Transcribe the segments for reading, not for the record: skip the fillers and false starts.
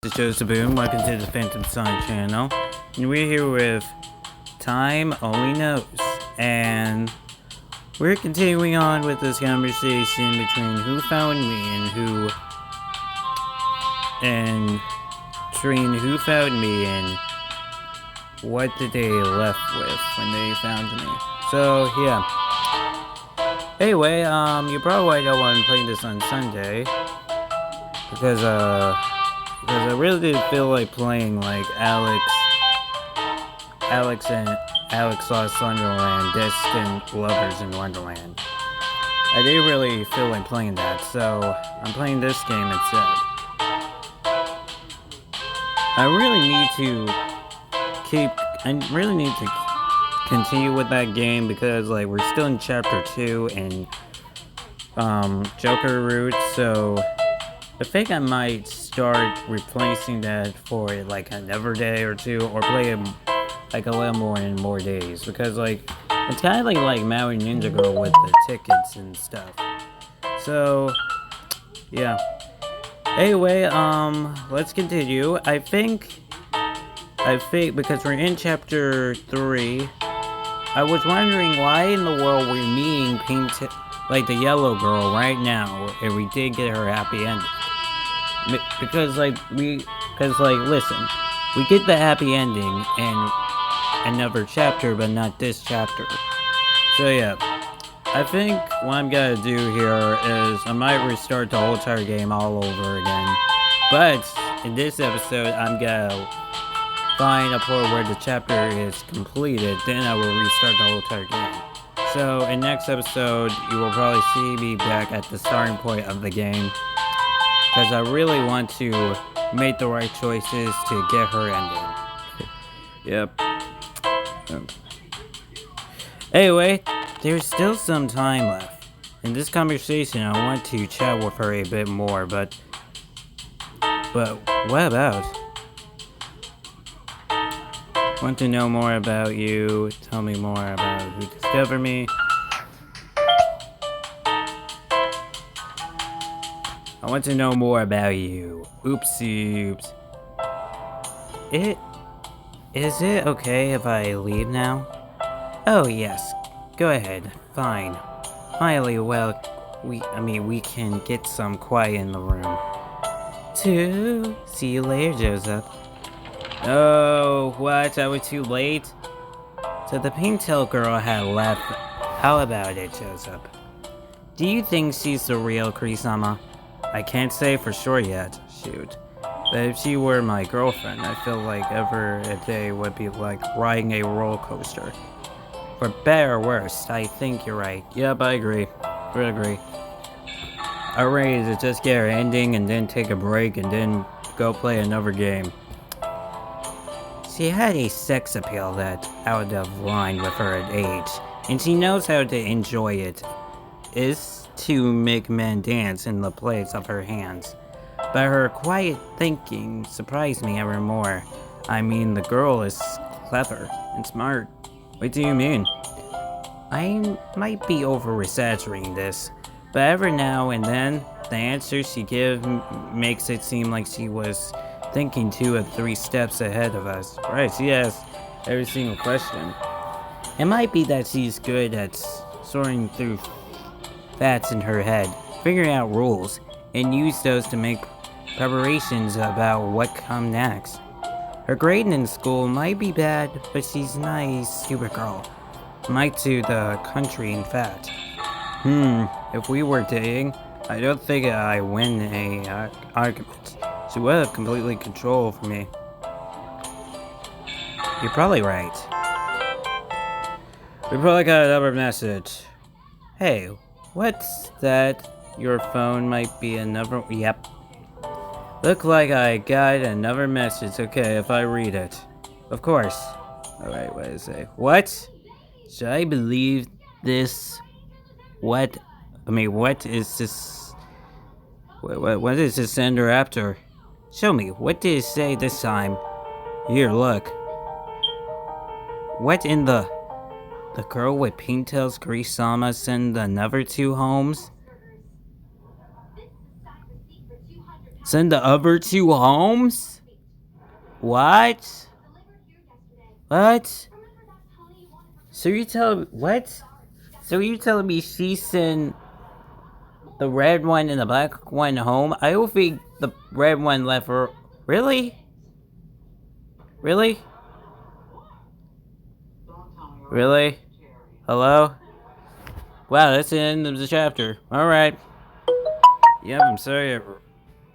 This is Joseph Boone. Welcome to the Phantom Sun channel. And we're here with Time Only Knows. And we're continuing on with this conversation between who found me and what did they left with when they found me. So yeah. Anyway, you probably don't want to play this on Sunday. Because I really did feel like playing like Alex Lost Wonderland, Distant Lovers in Wonderland. I didn't really feel like playing that, so I'm playing this game instead. I really need to continue with that game because like we're still in chapter 2 and Joker Root, so I think I might start replacing that for like another day or two, or play it like a little more in more days, because like it's kind of like Maui Ninja Girl with the tickets and stuff. So yeah. Anyway, let's continue. I think because we're in chapter 3, I was wondering why in the world we're meeting like the yellow girl right now, and we did get her happy ending. Because listen, we get the happy ending in another chapter, but not this chapter. So yeah, I think what I'm gonna do here is I might restart the whole entire game all over again. But in this episode, I'm gonna find a point where the chapter is completed, then I will restart the whole entire game. So in next episode, you will probably see me back at the starting point of the game, because I really want to make the right choices to get her ending. Yep. Anyway, there's still some time left. In this conversation, I want to chat with her a bit more, but what about? Want to know more about you? Tell me more about who discovered me. I want to know more about you. Oopsie oops. Is it okay if I leave now? Oh yes, go ahead. Fine. Finally, well, we can get some quiet in the room. See you later, Joseph. Oh, what? I was too late? So the pink-tailed girl had left. How about it, Joseph? Do you think she's the real Kurisama? I can't say for sure yet, shoot. But if she were my girlfriend, I feel like every day would be like riding a roller coaster. For better or worse, I think you're right. Yep, I agree. Would agree. I'm ready to just get her ending and then take a break and then go play another game. She had a sex appeal that out of line with her age, and she knows how to enjoy it. Is to make men dance in the place of her hands. But her quiet thinking surprised me ever more. I mean, the girl is clever and smart. What do you mean? I might be over-exaggerating this, but every now and then, the answer she gives makes it seem like she was thinking 2 or 3 steps ahead of us. Right, she asks every single question. It might be that she's good at sorting through facts in her head, figuring out rules, and use those to make preparations about what come next. Her grade in school might be bad, but she's a nice, stupid girl. Might to the country, in fact. If we were dating, I don't think I win a argument. She would have completely control over me. You're probably right. We probably got another message. Hey, what's that? Your phone might be another. Yep. Look like I got another message. Okay, if I read it. Of course. Alright, what does it say? What? Should I believe this? What is this? What is this sender after? Show me, what did it say this time? Here, look. What in the girl with pink tails Kurisama send another 2 homes? Send the other two homes? What? What? So you tell what? So you telling me she sent the red one and the black one home? I don't think the red one left her. Really? Really? Really? Hello? Wow, that's the end of the chapter. Alright. Yep, I'm sorry I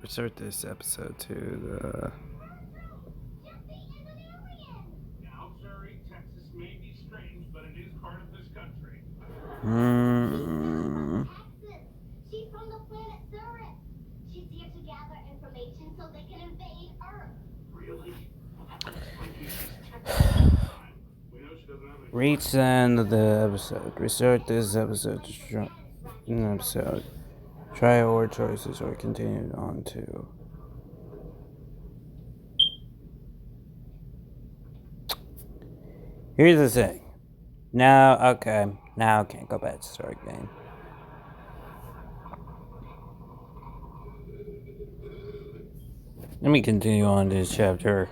resort this episode to the... She's from the planet Ceres. She's here to gather information so they can invade Earth. Really? Reach the end of the episode. Resort this episode to an episode. Try or choices or continue on to. Here's the thing. Now I can't go back to start game. Let me continue on this chapter.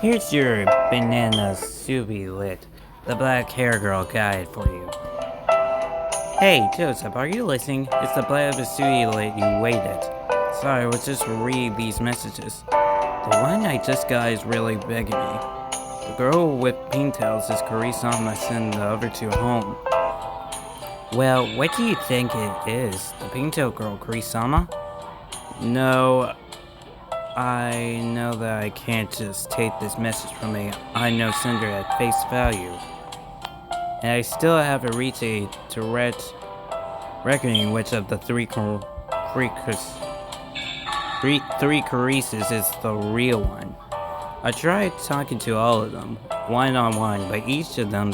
Here's your banana Subi lit, the black hair girl guide for you. Hey, Joseph, are you listening? It's the black Subi lit you waited. Sorry, I was just read these messages. The one I just got is really begging me. The girl with pintails is Kurisama sending the other two home. Well, what do you think it is? The pintail girl, Kurisama? No, I know that I can't just take this message from a unknown sender at face value. And I still have to reach a direct reckoning which of the three Carisas is the real one. I tried talking to all of them, one-on-one, but each of them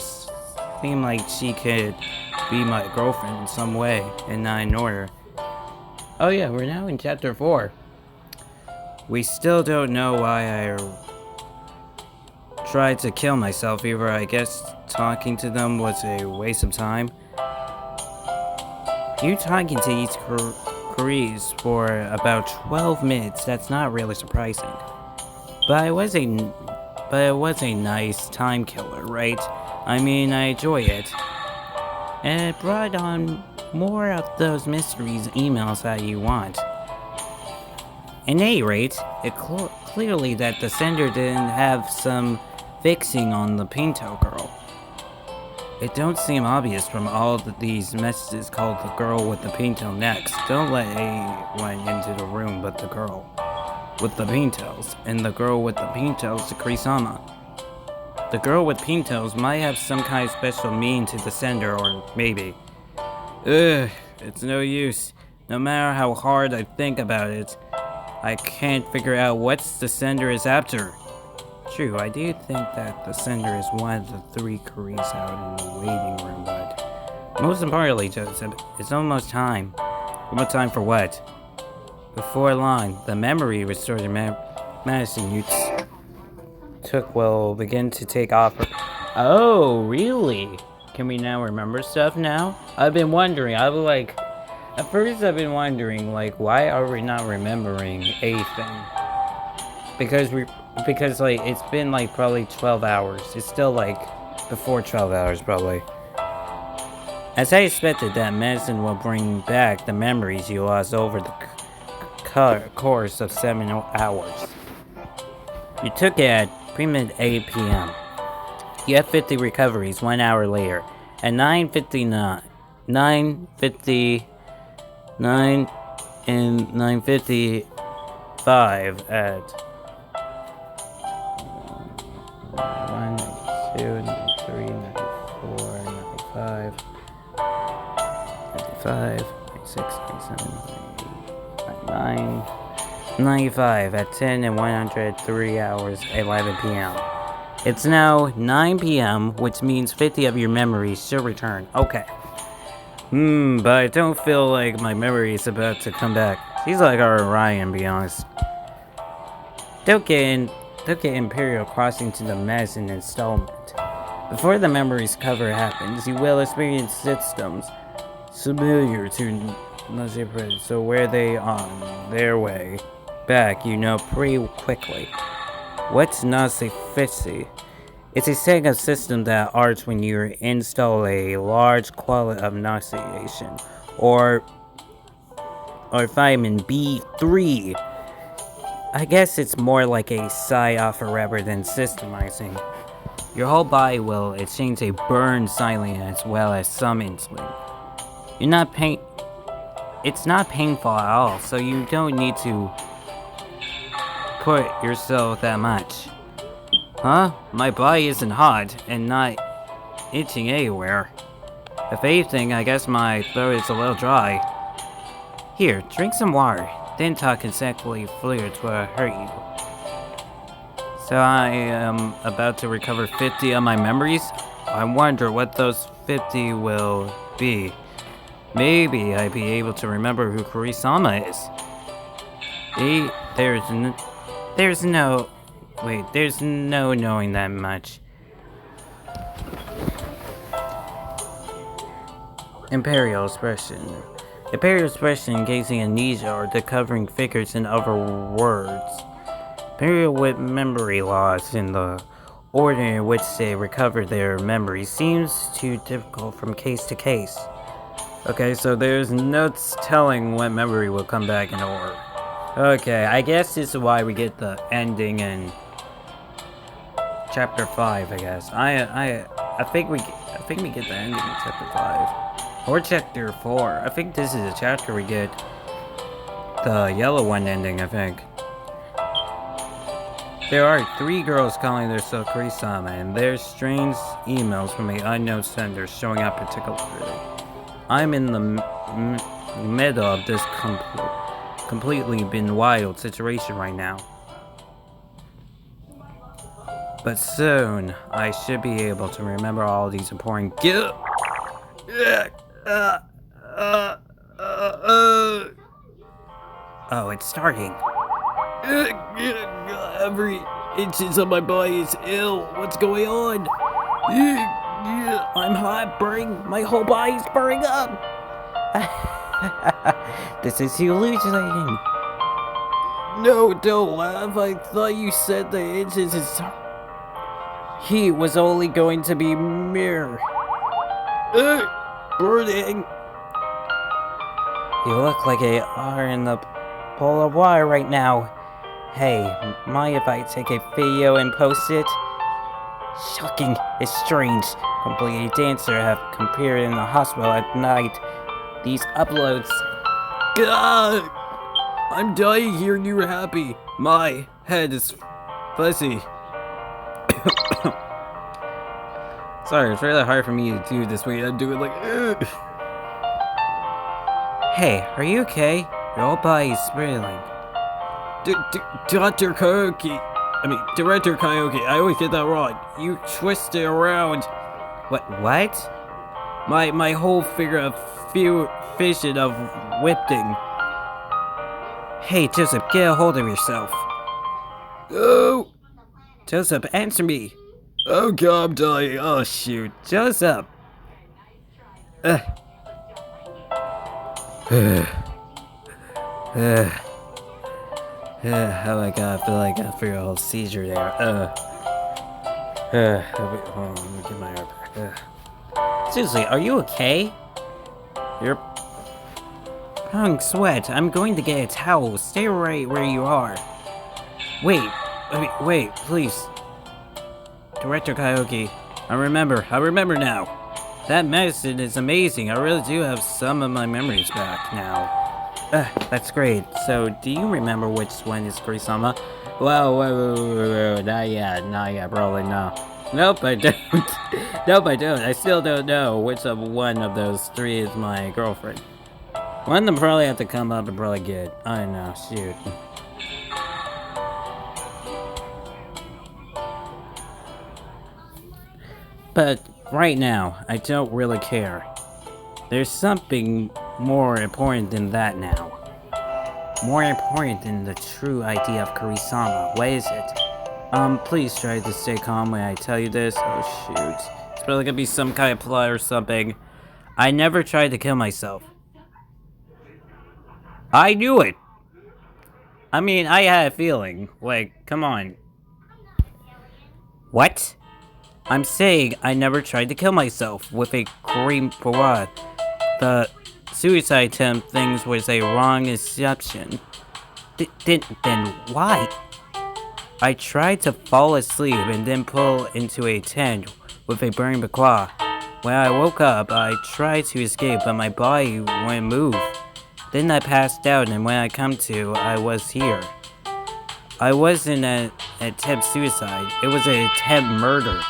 seemed like she could be my girlfriend in some way, and I ignored her. Oh yeah, we're now in chapter 4. We still don't know why I tried to kill myself. Either I guess talking to them was a waste of time. You talking to each Caris for about 12 minutes, that's not really surprising. But it was a nice time killer, right? I mean, I enjoy it. And it brought on more of those mysteries emails that you want. At any rate, it clearly that the sender didn't have some fixing on the Pinto girl. It don't seem obvious from all these messages called the girl with the Pinto next. Don't let anyone into the room but the girl with the Pintos, and the girl with the Pintos to Kurisama. The girl with Pintos might have some kind of special meaning to the sender, or maybe. It's no use. No matter how hard I think about it, I can't figure out what the sender is after. True, I do think that the sender is one of the three Caris out in the waiting room, but most importantly, Joseph, it's almost time. Almost time for what? Before long, the memory restored in Madison Utes will begin to take off. Oh, really? Can we now remember stuff now? I've been wondering. At first I've been wondering, why are we not remembering anything? Because it's been probably 12 hours. It's still before 12 hours probably. As I expected, that medicine will bring back the memories you lost over the course of 7 hours. You took it at pre-mid 8 p.m. You have 50 recoveries 1 hour later. At 9:59 and 9:55 at 1, 92, 93, 94, 95, 96, 97, 99, 95 at 10 and 103 hours, 11 p.m. It's now 9 p.m., which means 50 of your memories should return. Okay. But I don't feel like my memory is about to come back. She's like our Orion, be honest. Don't get Imperial Crossing to the Medicine installment. Before the memories cover happens, you will experience systems familiar to Nazi Prince, so where they on their way back, you know pretty quickly. What's Nazi Fitzy? It's a Sega system that arts when you install a large quality of Naziation, or vitamin B3. I guess it's more like a psy-offer rather than systemizing. Your whole body will exchange a burn silently as well as some insulin. It's not painful at all, so you don't need to put yourself that much. Huh? My body isn't hot and not itching anywhere. If anything, I guess my throat is a little dry. Here, drink some water. Then talk consecutively fluids will hurt you. So I am about to recover 50 of my memories? I wonder what those 50 will be. Maybe I'd be able to remember who Kurisama is. There's no knowing that much. Imperial expression. Imperial expression engaging amnesia or decovering figures in other words. Imperial with memory loss in the order in which they recover their memory seems too difficult from case to case. Okay, so there's no telling what memory will come back in order. Okay, I guess this is why we get the ending in Chapter 5, I guess. I think we get the ending in Chapter 5. Or Chapter 4. I think this is a chapter we get the yellow one ending, I think. There are 3 girls calling themselves Kurisama, and there's strange emails from an unknown sender showing up particularly. I'm in the middle of this completely been wild situation right now. But soon, I should be able to remember all these important Oh, it's starting. Every inches of my body is ill. What's going on? I'm hot, burning. My whole body's burning up. This is hallucinating. No, don't laugh. I thought you said the inches is... He was only going to be mirror. Burning. You look like a are in the bowl of water right now. Hey, mind if I take a video and post it? Shocking. It's strange. Completely dancer have appeared in the hospital at night. These uploads. God! I'm dying hearing you were happy. My head is fuzzy. Sorry, it's really hard for me to do this way. I'm doing like. Hey, are you okay? Your whole body is spiraling. Director Kyoki. I always get that wrong. You twist it around. What? My whole figure of vision of whipping. Hey, Joseph, get a hold of yourself. Oh! Joseph, answer me. Oh God, I'm dying. Oh shoot. Joseph. Oh my God, I feel like I feel a whole seizure there. Hold on, let me get my hair back. Seriously, are you okay? You're pouring sweat. I'm going to get a towel. Stay right where you are. Wait, please. Director Kyoki, I remember now. That medicine is amazing. I really do have some of my memories back now. That's great. So, do you remember which one is Kurisama? Whoa, not yet, probably no. Nope, I don't. I still don't know which of one of those 3 is my girlfriend. One of them probably have to come up and probably get. I don't know, shoot. But right now, I don't really care. There's something more important than that now. More important than the true idea of Kurisama. What is it? Please try to stay calm when I tell you this. Oh shoot. It's probably gonna be some kind of plot or something. I never tried to kill myself. I knew it! I mean, I had a feeling. Like, come on. What? I'm saying I never tried to kill myself with a cream parade. The suicide attempt things was a wrong assumption. Then why? I tried to fall asleep and then pull into a tent with a burning bakwa. When I woke up, I tried to escape, but my body wouldn't move. Then I passed out, and when I come to, I was here. I wasn't an attempt suicide. It was an attempt murder.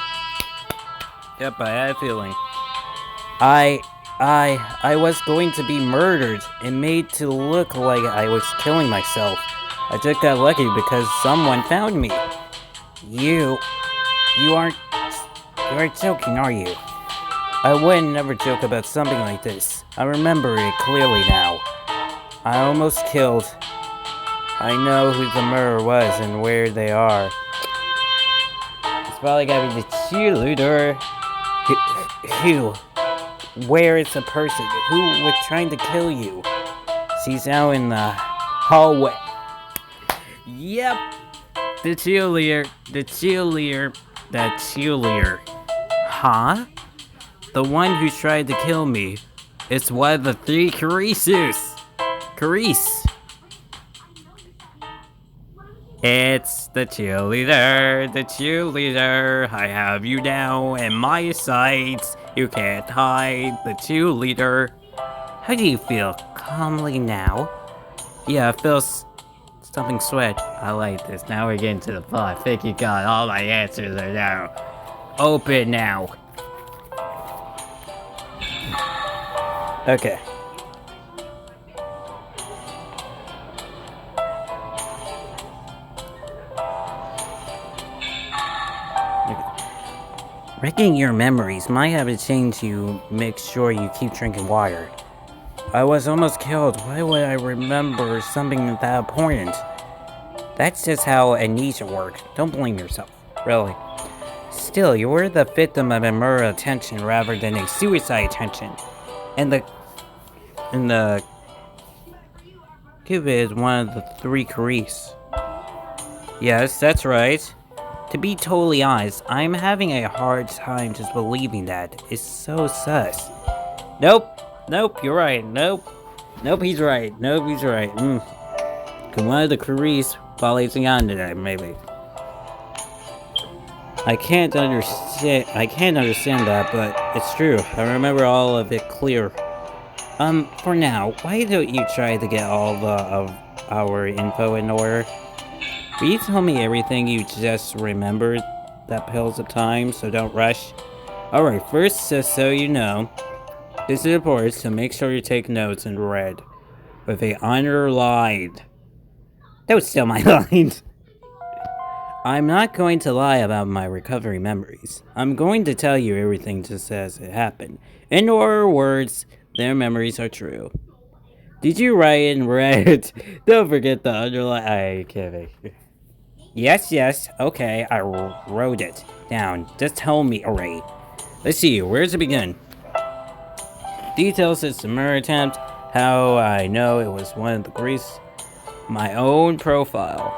Yep, I had a feeling. I was going to be murdered and made to look like I was killing myself. I just got lucky because someone found me. You aren't joking, are you? I would never joke about something like this. I remember it clearly now. I almost killed. I know who the murderer was and where they are. It's probably gotta be the cheerleader. Who? Where is the person who was trying to kill you? She's out in the hallway. Yep. The cheerleader. Huh? The one who tried to kill me. It's one of the 3 Carices. Carice. It's the cheerleader. I have you now in my sights. You can't hide, the cheerleader. How do you feel? Calmly now? Yeah, I feel something sweat. I like this. Now we're getting to the plot. I think you got all my answers are now. Open now. Okay. Wrecking your memories might have to change you. Make sure you keep drinking water. I was almost killed. Why would I remember something that important? That's just how amnesia works. Don't blame yourself. Really. Still, you were the victim of a murder attention rather than a suicide attention. And the Cupid is one of the 3 Carice. Yes, that's right. To be totally honest, I'm having a hard time just believing that. It's so sus. Nope, you're right. Nope, he's right. Could one of the Carice following on to that, maybe? I can't understand that, but it's true. I remember all of it clear. For now, why don't you try to get all of our info in order? Will you tell me everything you just remembered that pills of time, so don't rush? Alright, first, just so you know, this is important, so make sure you take notes in red. With a underlined. That was still my line. I'm not going to lie about my recovery memories. I'm going to tell you everything just as it happened. In other words, their memories are true. Did you write in red? Don't forget the underline. I'm kidding. Yes, okay, I wrote it down. Just tell me, alright. Let's see, where does it begin? Details of the murder attempt, how I know it was one of the Carice, my own profile.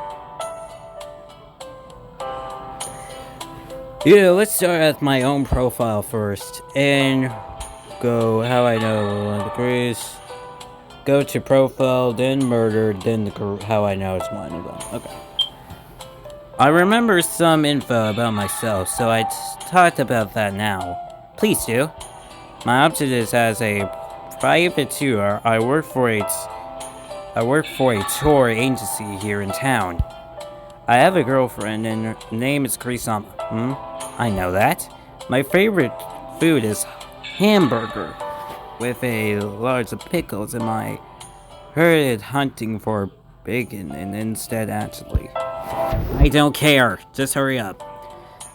Yeah, let's start with my own profile first, and go how I know one of the Carice. Go to profile, then murder, then how I know it's one of them. Okay. I remember some info about myself, so I talked about that now. Please do. My option is as a private tour. I work for a tour agency here in town. I have a girlfriend, and her name is Kurisama. I know that. My favorite food is hamburger, with a large of pickles, and I heard hunting for bacon, and instead actually. I don't care. Just hurry up.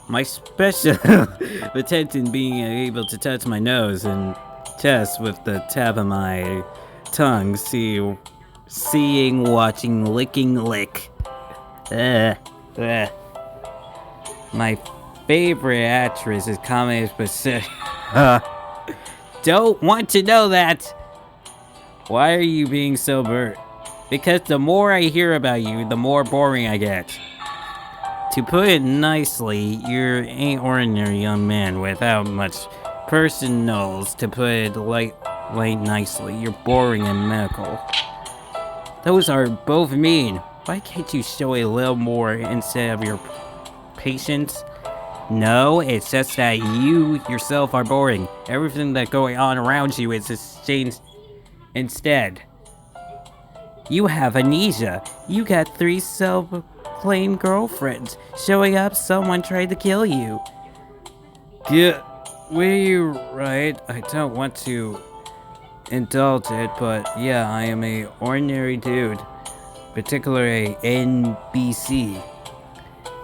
My special attention being able to touch my nose and chest with the tap of my tongue, seeing, watching, licking, lick. Ugh. My favorite actress is Kame Pacific. Don't want to know that. Why are you being so burnt? Because the more I hear about you, the more boring I get. To put it nicely, you're an ordinary young man without much personals. To put it light nicely, you're boring and medical. Those are both mean. Why can't you show a little more instead of your patience? No, it's just that you yourself are boring. Everything that's going on around you is changed instead. You have amnesia. You got 3 self-claimed girlfriends. Showing up, someone tried to kill you. Yeah, you're right. I don't want to indulge it, but yeah, I am a ordinary dude. Particularly NBC.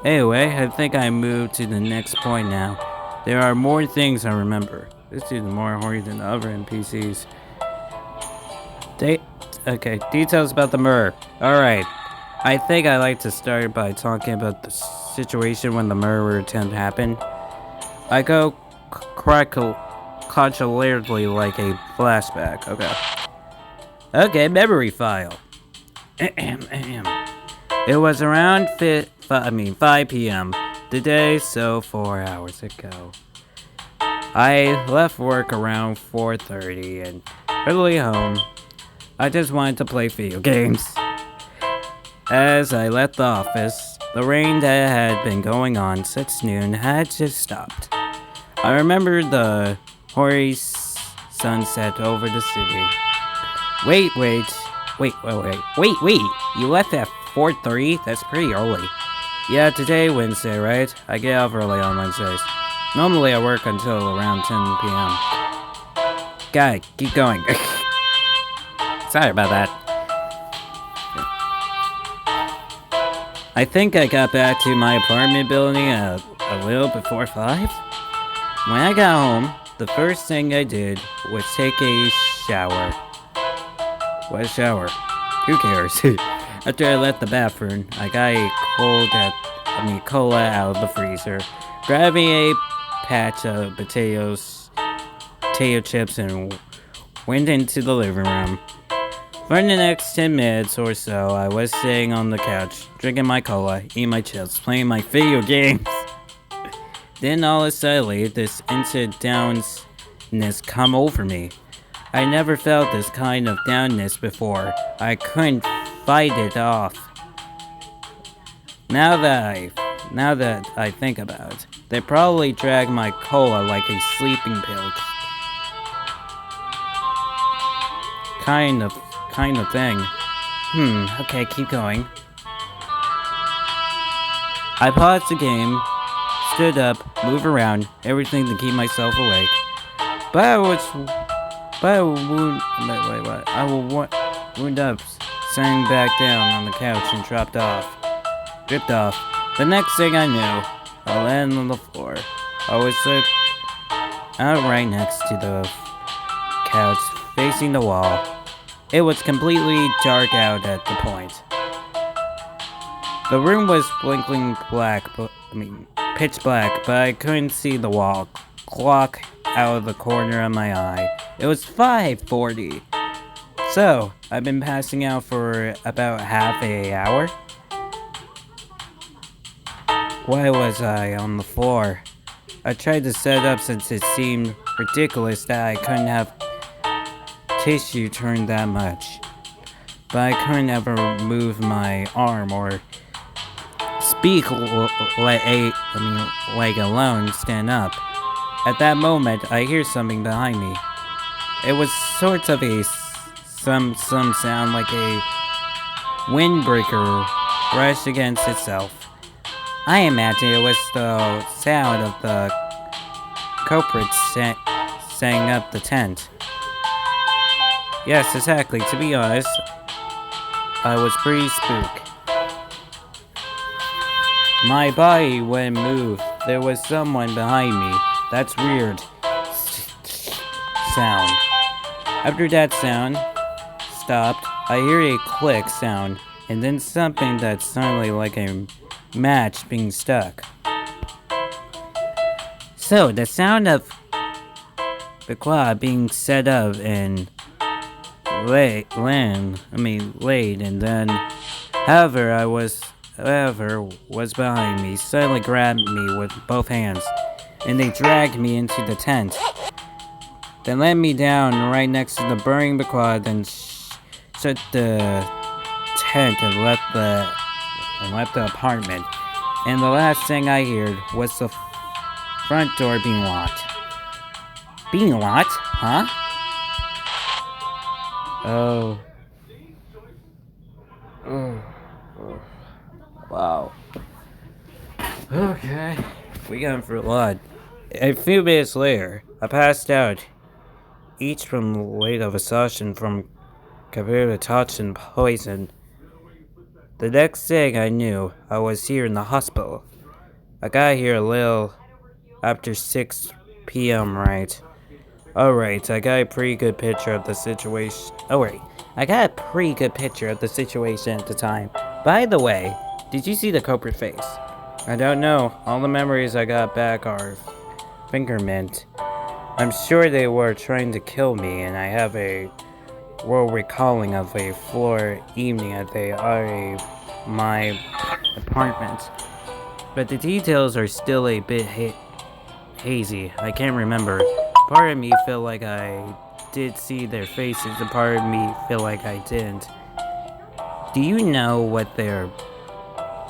Anyway, I think I moved to the next point now. There are more things I remember. This dude's more horny than the other NPCs. Okay, details about the murder. Alright, I think I'd like to start by talking about the situation when the murder attempt happened. I go chronologically like a flashback. Okay, memory file. It was around 5 p.m. today, so 4 hours ago. I left work around 4:30 and early home. I just wanted to play video games. As I left the office, the rain that had been going on since noon had just stopped. I remembered the hoary sunset over the city. Wait, you left at 4:30? That's pretty early. Yeah, today Wednesday, right? I get off early on Wednesdays. Normally I work until around 10 p.m. Guy, keep going. Sorry about that. I think I got back to my apartment building a little before 5. When I got home, the first thing I did was take a shower. What shower? Who cares? After I left the bathroom, I got a cola out of the freezer, grabbing a patch of potato chips, and went into the living room. For the next 10 minutes or so, I was sitting on the couch, drinking my cola, eating my chips, playing my video games. Then all of a sudden, this instant downness come over me. I never felt this kind of downness before. I couldn't fight it off. Now that I think about it, they probably dragged my cola like a sleeping pill. Kind of thing. Okay, keep going. I paused the game, stood up, moved around, everything to keep myself awake. I wound up, sank back down on the couch and dripped off. The next thing I knew, I landed on the floor. I was out right next to the couch, facing the wall. It was completely dark out at the point. The room was pitch black, but I couldn't see the wall clock out of the corner of my eye. It was 5:40. So, I've been passing out for about half an hour. Why was I on the floor? I tried to set up since it seemed ridiculous that I couldn't have tissue turned that much. But I couldn't ever move my arm or speak, like alone stand up. At that moment, I hear something behind me. It was sort of some sound like a windbreaker rushed against itself. I imagine it was the sound of the culprits setting up the tent. Yes, exactly. To be honest, I was pretty spooked. My body wouldn't move. There was someone behind me. That's weird. sound. After that sound stopped, I hear a click sound, and then something that sounded like a match being stuck. So, the sound of the clock being set up and laid, and then whoever was behind me suddenly grabbed me with both hands, and they dragged me into the tent. Then let me down right next to the burning quad, then shut the tent and left the apartment. And the last thing I heard was the front door being locked. Being locked? Huh? Oh. Wow. Okay. We got him for a lot. A few minutes later, I passed out. Each from weight of exhaustion from computer toxin poison. The next thing I knew, I was here in the hospital. I got here a little after 6 p.m., right? Alright, I got a pretty good picture of the situation. I got a pretty good picture of the situation at the time. By the way, did you see the culprit face? I don't know. All the memories I got back are fingermint. I'm sure they were trying to kill me, and I have a world recalling of a floor evening at my apartment. But the details are still a bit hazy. I can't remember. Part of me feel like I did see their faces, and part of me feel like I didn't. Do you know what their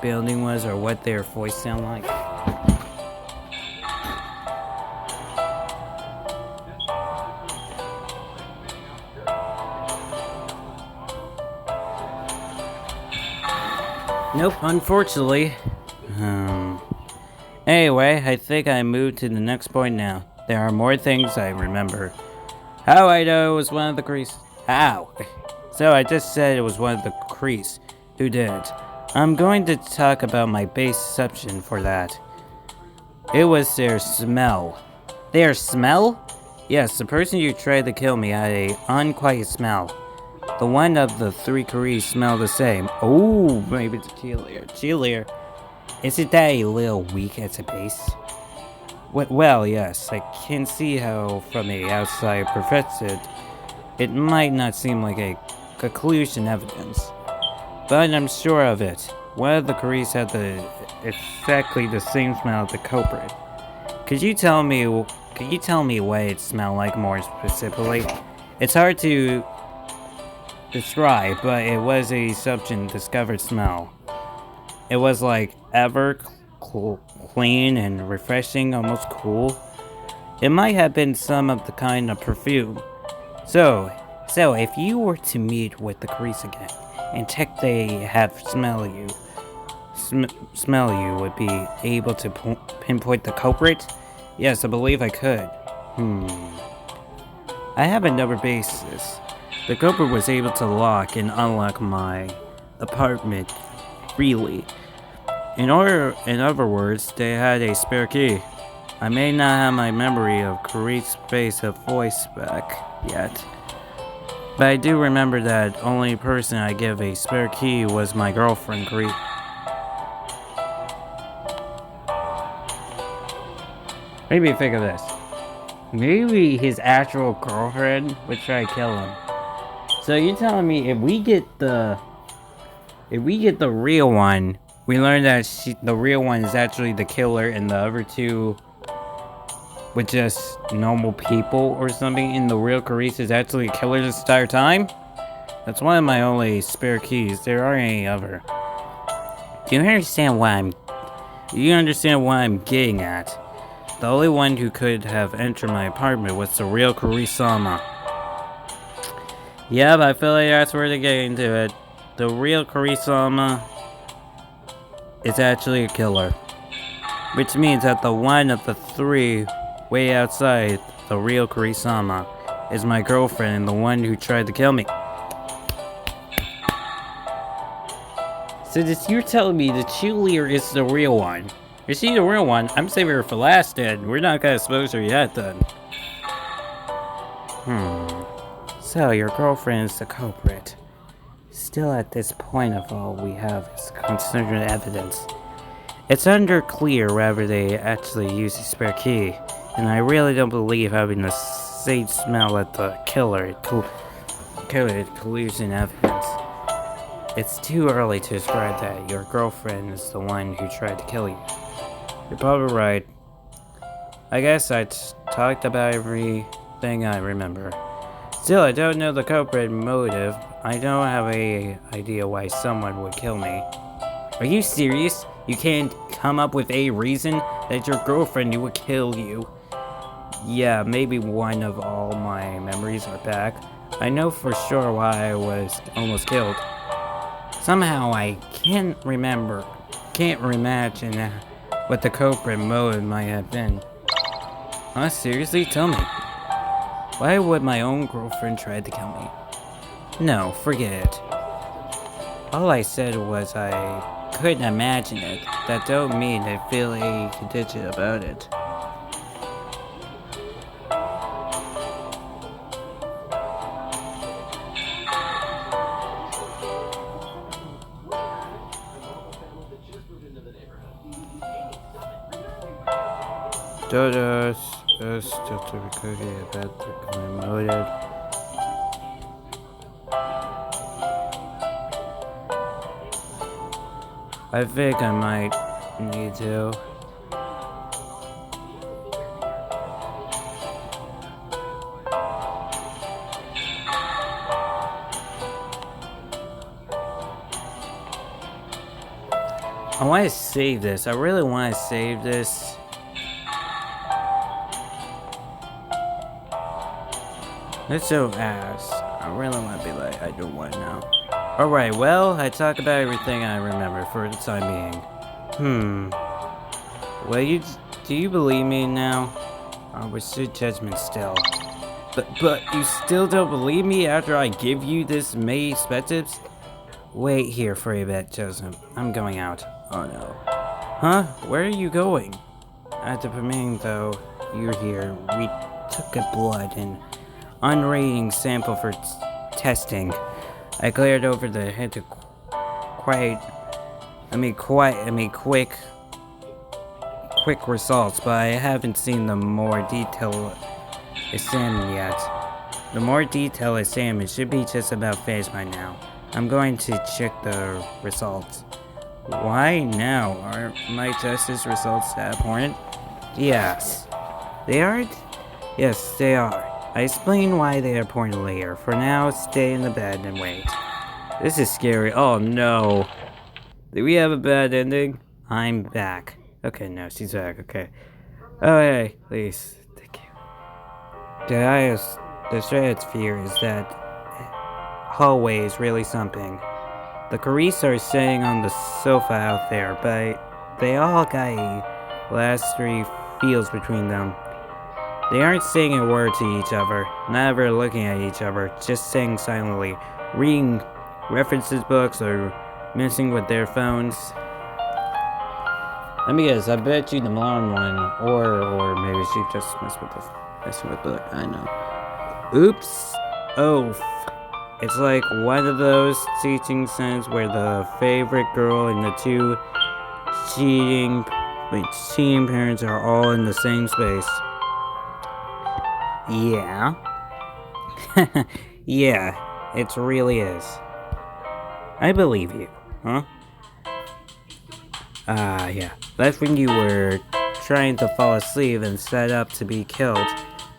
building was or what their voice sounded like? Nope, unfortunately. Anyway, I think I moved to the next point now. There are more things I remember. How I know it was one of the Crees? How? So I just said it was one of the Crees. Who didn't? I'm going to talk about my base assumption for that. It was their smell. Their smell? Yes, the person who tried to kill me had a unquiet smell. The one of the 3 Crees smelled the same. Oh, maybe it's a cheerleader. Isn't that a little weak at the base? Well, yes, I can see how from a outside perspective, it might not seem like a conclusion evidence. But I'm sure of it. One of the Crees had exactly the same smell as the culprit. Could you tell me what it smelled like more specifically? It's hard to describe, but it was a substance discovered smell. It was like ever clean and refreshing, almost cool. It might have been some of the kind of perfume. So if you were to meet with the Crees again and check they have smell you, would be able to pinpoint the culprit? Yes, I believe I could. I have another basis. The culprit was able to lock and unlock my apartment freely. In other words, they had a spare key. I may not have my memory of Creed's face of voice back yet, but I do remember that only person I gave a spare key was my girlfriend, Creed. Maybe think of this. Maybe his actual girlfriend would try to kill him. So you're telling me if we get the real one, we learn that the real one is actually the killer, and the other 2 were just normal people or something, and the real Carice is actually a killer this entire time? That's one of my only spare keys. There aren't any other. Do you understand what I'm getting at? The only one who could have entered my apartment was the real Kurisama. Yep, I feel like that's where they're getting to it. The real Kurisama is actually a killer. Which means that the one of the 3 way outside, the real Kurisama, is my girlfriend and the one who tried to kill me. So you're telling me the cheerleader is the real one? Is she the real one? I'm saving her for last then. We're not gonna expose her yet then. So your girlfriend is the culprit. Still, at this point of all we have is considered evidence. It's unclear whether they actually used the spare key, and I really don't believe having the same smell at the killer collusion evidence. It's too early to describe that your girlfriend is the one who tried to kill you. You're probably right. I guess I talked about everything I remember. Still, I don't know the culprit motive. I don't have any idea why someone would kill me. Are you serious? You can't come up with a reason that your girlfriend would kill you? Yeah, maybe one of all my memories are back. I know for sure why I was almost killed. Somehow I can't imagine what the culprit motive might have been. Huh? Seriously? Tell me. Why would my own girlfriend try to kill me? No, forget it. All I said was I couldn't imagine it. That don't mean I feel a condition about it. Dodos, us just to recording about the commemorated. I think I might need to. I want to save this. I really want to save this. That's so ass. I really want to be like, I don't want to know. Alright, well, I talk about everything I remember for the time being. Well, do you believe me now? I was your judgment still. But you still don't believe me after I give you this May perspectives? Wait here for a bit, Joseph. I'm going out. Oh no. Huh? Where are you going? At the premiere, though, you're here. We took a blood and unrating sample for testing. I glared over the head to quick results, but I haven't seen the more detailed exam yet. The more detailed exam should be just about finished by now. I'm going to check the results. Why now? Are my justice results that important? Yes. They aren't? Yes, they are. I explain why they are important later. For now, stay in the bed and wait. This is scary. Oh no. Did we have a bad ending? I'm back. Okay, no, she's back. Okay. Oh, hey, please. Thank you. The shred's fear is that hallway is really something. The Carice are sitting on the sofa out there, but they all got a last 3 feels between them. They aren't saying a word to each other, never looking at each other, just sitting silently, reading references books or messing with their phones. Let me guess, I bet you the blonde one, or maybe she just messing with book, I know. Oops. Oh. It's like one of those teaching scenes where the favorite girl and the two cheating parents are all in the same space. Yeah. Yeah, it really is. I believe you, huh? Yeah. That's when you were trying to fall asleep and set up to be killed.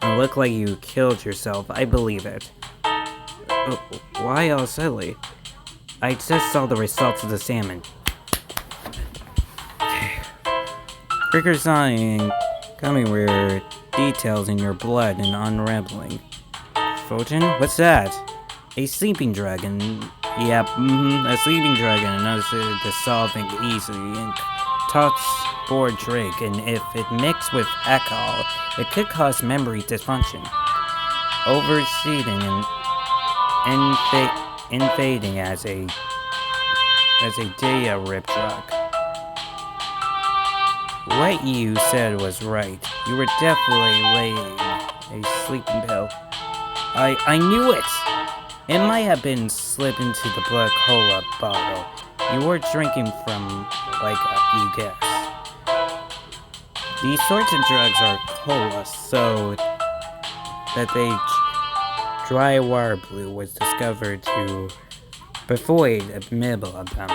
And look like you killed yourself. I believe it. Why all silly? I just saw the results of the salmon. Triggers on coming were details in your blood and unraveling. Fulton? What's that? A sleeping dragon. Yep, a sleeping dragon. Another dissolving easily and talks bored drink, and if it mixed with alcohol, it could cause memory dysfunction. Overseeding and invading as a day rip drug. What you said was right. You were definitely laying a sleeping pill. I knew it! It might have been slipped into the black cola bottle you were drinking from, like you guess. These sorts of drugs are cola, so that dry wire blue was discovered to avoid a middle of them.